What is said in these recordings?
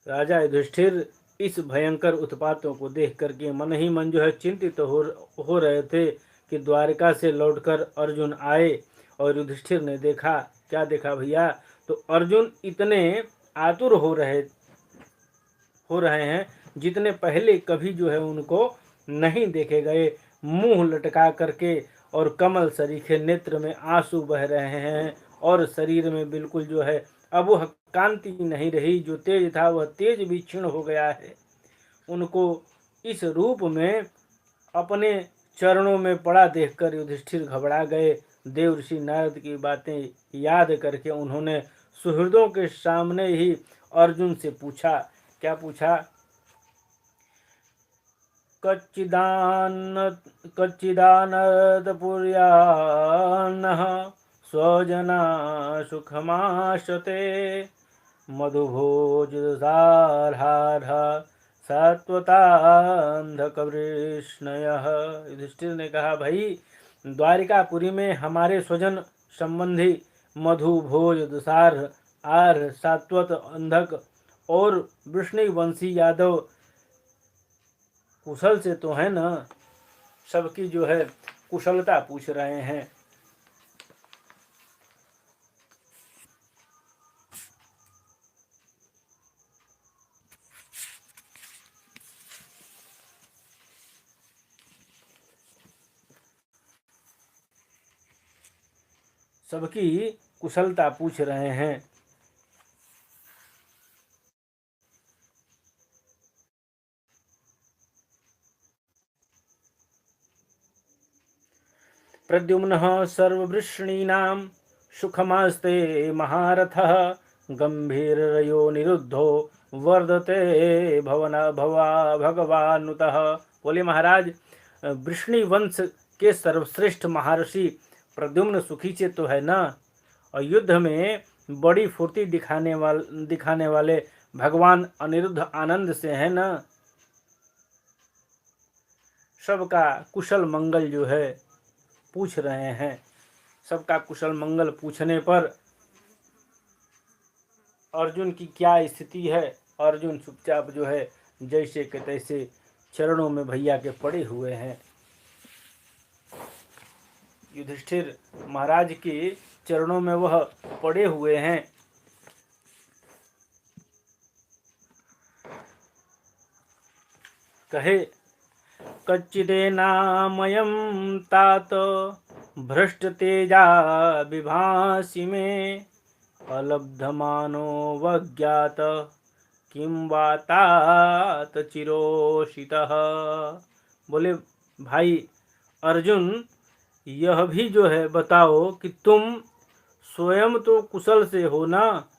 राजा युधिष्ठिर इस भयंकर उत्पातों को देख करके मन ही मन जो है चिंतित हो रहे थे कि द्वारका से लौटकर अर्जुन आए। और युधिष्ठिर ने देखा, क्या देखा भैया, तो अर्जुन इतने आतुर हो रहे हैं जितने पहले कभी जो है उनको नहीं देखे गए। मुंह लटका करके और कमल सरीखे नेत्र में आंसू बह रहे हैं और शरीर में बिल्कुल जो है अब वह कांति नहीं रही, जो तेज था वह तेज भी क्षीण हो गया है। उनको इस रूप में अपने चरणों में पड़ा देखकर युधिष्ठिर घबरा गए। देवर्षि नारद की बातें याद करके उन्होंने सुहृदों के सामने ही अर्जुन से पूछा, क्या पूछा, कच्चिदानतपुर्यान्नः स्वजना सुखमाशते मधुभोजसार्हार्ह सात्वतान्धकवृष्णयः। युधिष्ठिर ने कहा, भाई द्वारिकापुरी में हमारे स्वजन संबंधी मधु भोज दसार आर सात्वत अंधक और वृष्णिवंशी यादव कुशल से तो है ना। सबकी जो है कुशलता पूछ रहे हैं। सबकी कुशलता पूछ रहे हैं। प्रद्युम्नः सर्ववृष्णीनां सुखमास्ते महारथः गंभीरयो निरुद्धो वर्धते भगवानुतः। बोले महाराज, वृष्णि वंश के सर्वश्रेष्ठ महर्षि प्रद्युम्न सुखी से तो है ना, और युद्ध में बड़ी फुर्ती दिखाने वाले भगवान अनिरुद्ध आनंद से है ना। सबका कुशल मंगल जो है पूछ रहे हैं। सबका कुशल मंगल पूछने पर अर्जुन की क्या स्थिति है। अर्जुन चुपचाप जो है जैसे के तैसे चरणों में भैया के पड़े हुए हैं। युधिष्ठिर महाराज के चरणों में वह पड़े हुए हैं। कहे, कच्चिदेनामयं तात भ्रष्ट तेजा विभासी में अलब्धमानो वज्ञात किं वा तात चिरोषितः। बोले भाई अर्जुन, यह भी जो है बताओ कि तुम स्वयं तो कुशल से हो ना।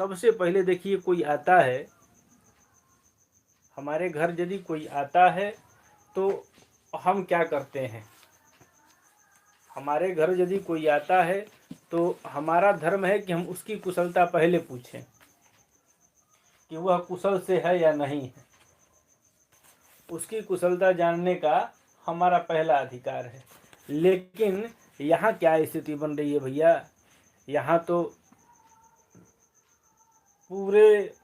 सबसे पहले देखिए, कोई आता है हमारे घर, यदि कोई आता है तो हम क्या करते हैं। हमारे घर यदि कोई आता है तो हमारा धर्म है कि हम उसकी कुशलता पहले पूछें कि वह कुशल से है या नहीं है। उसकी कुशलता जानने का हमारा पहला अधिकार है। लेकिन यहाँ क्या स्थिति बन रही है भैया, यहाँ तो पूरे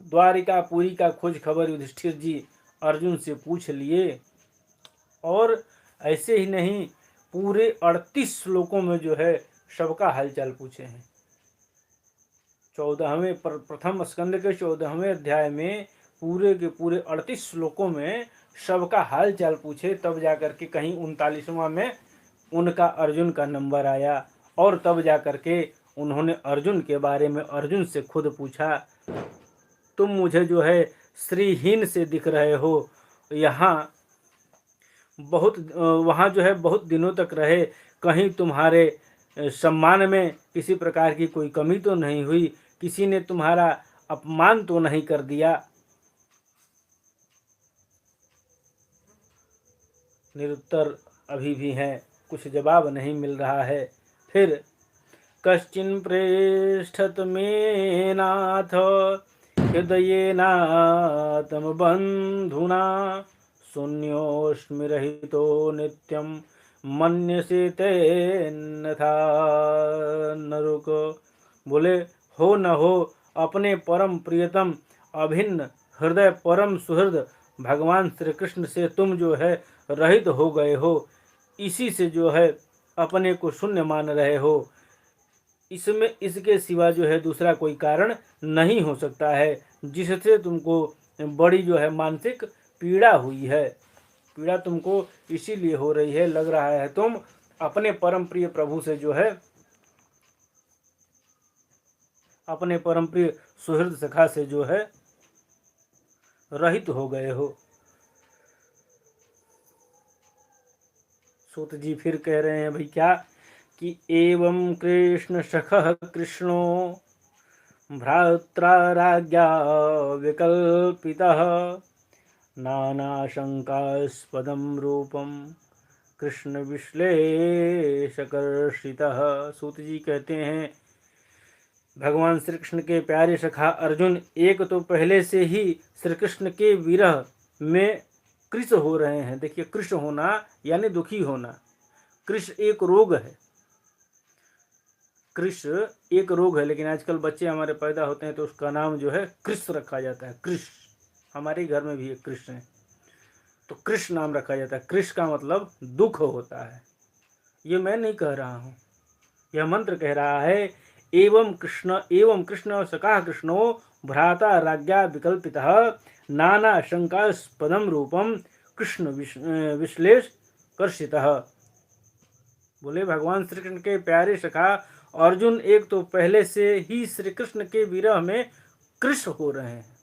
द्वारिकापुरी का खोज खबर युधिष्ठिर जी अर्जुन से पूछ लिए। और ऐसे ही नहीं, पूरे 38 श्लोकों में जो है सबका हालचाल पूछे हैं। 14वें प्रथम स्कंद के 14वें अध्याय में पूरे के पूरे 38 श्लोकों में सबका हालचाल पूछे, तब जाकर के कहीं 39वां में उनका अर्जुन का नंबर आया। और तब जाकर के उन्होंने अर्जुन के बारे में अर्जुन से खुद पूछा, तुम मुझे जो है श्रीहीन से दिख रहे हो, यहाँ वहाँ जो है बहुत दिनों तक रहे, कहीं तुम्हारे सम्मान में किसी प्रकार की कोई कमी तो नहीं हुई, किसी ने तुम्हारा अपमान तो नहीं कर दिया। निरुत्तर अभी भी हैं, कुछ जवाब नहीं मिल रहा है। फिर कश्चिन पृष्ठत में नाथ हृदयेनात्म बंधुना शून्योस्मि रहितो नित्यं मन्यसे तेन्यथा नरुक। बोले, हो न हो अपने परम प्रियतम अभिन्न हृदय परम सुहृद भगवान श्री कृष्ण से तुम जो है रहित हो गए हो। इसी से जो है अपने को शून्य मान रहे हो। इसमें इसके सिवा जो है दूसरा कोई कारण नहीं हो सकता है जिससे तुमको बड़ी जो है मानसिक पीड़ा हुई है। पीड़ा तुमको इसीलिए हो रही है, लग रहा है तुम अपने परम प्रिय प्रभु से जो है, अपने परम प्रिय सुहृद सखा से जो है रहित हो गए हो। सूत जी फिर कह रहे हैं भाई क्या कि एवं कृष्ण सखः कृष्णो भ्रात्रा राज्ञा विकल्पितः नानाशंकास्पदं रूपम कृष्ण विश्लेषकर्षितः। सूत जी कहते हैं भगवान श्री कृष्ण के प्यारे सखा अर्जुन एक तो पहले से ही श्री कृष्ण के विरह में कृश हो रहे हैं। देखिए, कृश होना यानी दुखी होना। कृश एक रोग है, कृश एक रोग है, लेकिन आजकल बच्चे हमारे पैदा होते हैं तो उसका नाम जो है कृष रखा जाता है। कृष, हमारे घर में भी एक कृष्ण है तो कृष नाम रखा जाता है। कृष का मतलब दुख होता है। ये मैं नहीं कह रहा हूँ, यह मंत्र कह रहा है। एवं कृष्ण सखा कृष्णो भ्राता राज्ञा विकल्पितः नाना शंकास्पदम रूपम कृष्ण विश्लेष कर्षितः। बोले भगवान श्री कृष्ण के प्यारे सखा अर्जुन एक तो पहले से ही श्री कृष्ण के विरह में कृश हो रहे हैं।